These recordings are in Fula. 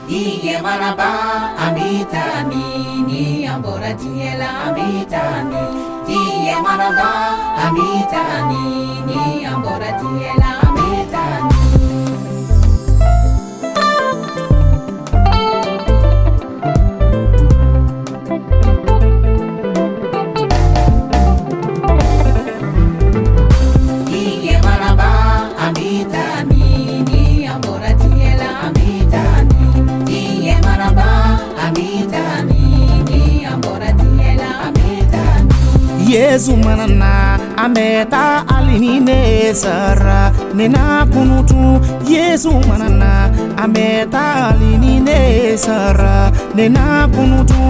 Diye maraba amitani ambora diela amitani Diye maraba amitani ambora diela amitani Diye maraba amitani ambora diela amitani Diye maraba amitani ambora diela amitani Yesu manana ameta alinine sara nena kunutu Yesu manana ameta alinine sara nena kunutu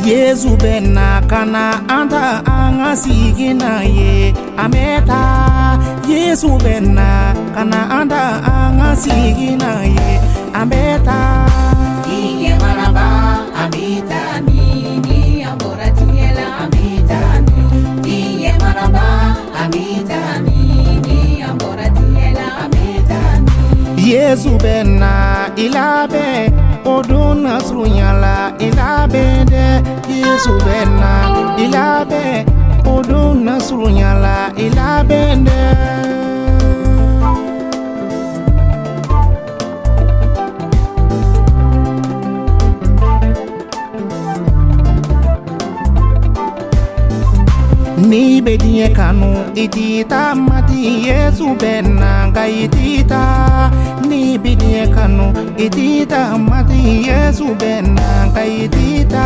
Yesu bena kana anta angasigina ye ameta Yesu bena kana anta angasigina ye ameta Diye maraba amitani ambora diela amitani Diye maraba amitani ambora diela amitani Yesu bena ilabe oduna sunyala ilabe de Yesu bena ilabe oduna sunyala ilabe de Ni bedie kanu itita mati Yesu bena ga itita Ni bedie kanu itita mati Yesu bena ga itita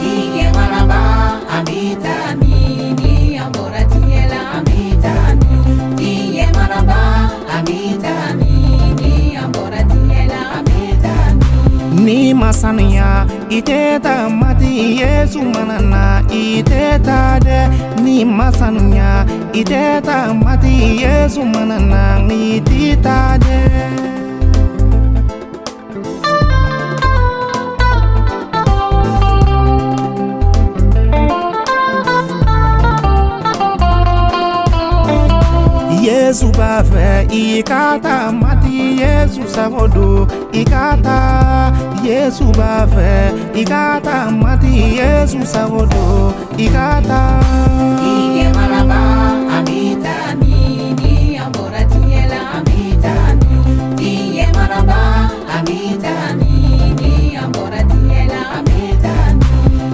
Diye maraba amitani ambora diela amitani Diye maraba amitani ambora diela amitani Ni masanya iteta mati Yesu manana iteta de Ni masanya iteta mati Yesu manana iteta de Yesu bafe ikata mati Yesu sagodo ikata Yesu bafe ikata mati Yesu sagodo ikata Diye maraba amitani ambora diela amitani Diye maraba amitani ambora diela amitani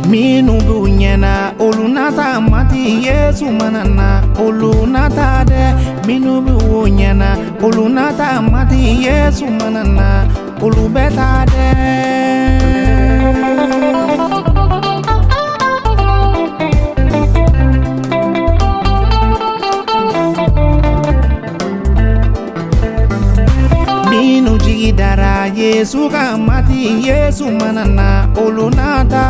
Minu bunyena olunata mati Yesu manana olunata de Minu bunyena olunata mati Yesu manana olubeta de Minu jigidara Yesu ka mati Yesu manana olunata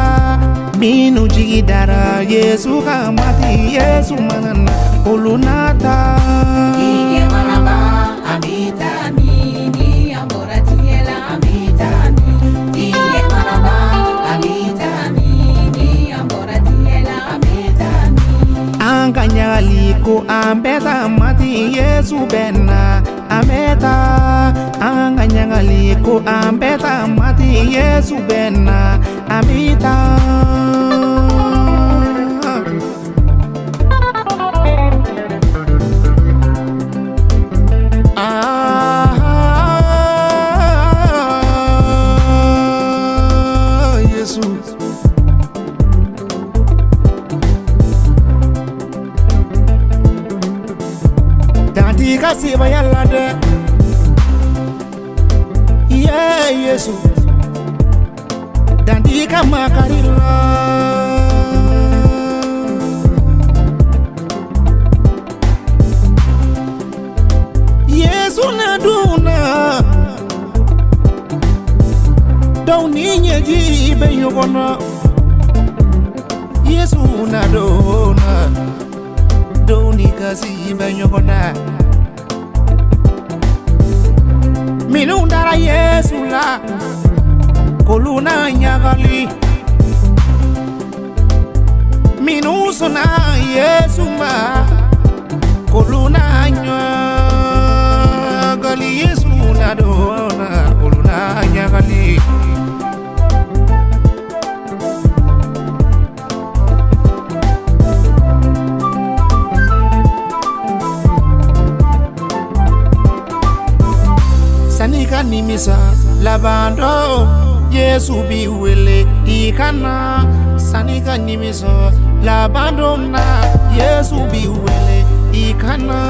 Minu jigidara Yesu ka mati Yesu manana olunata Diye maraba amitani ambora diela amitani Diye maraba amitani ambora diela amitani Anganyali ko ambeta mati Yesu bena ameta Anganyali ko ambeta mati Yesu bena amita Yesu Danti kasiba yalla de Yesu Danti kama karila Yesu naduna Dawni nyeji be yogona Yesu naduna Dawni kasi be yogona Minundara Yesu la koluna nyagali sona Yesu ma koluna nyagali Yesu na dona koluna nyagali sanika nimisa labando Yesu bi wele ikana sanika nimisa labando na Yesu bi wele ikana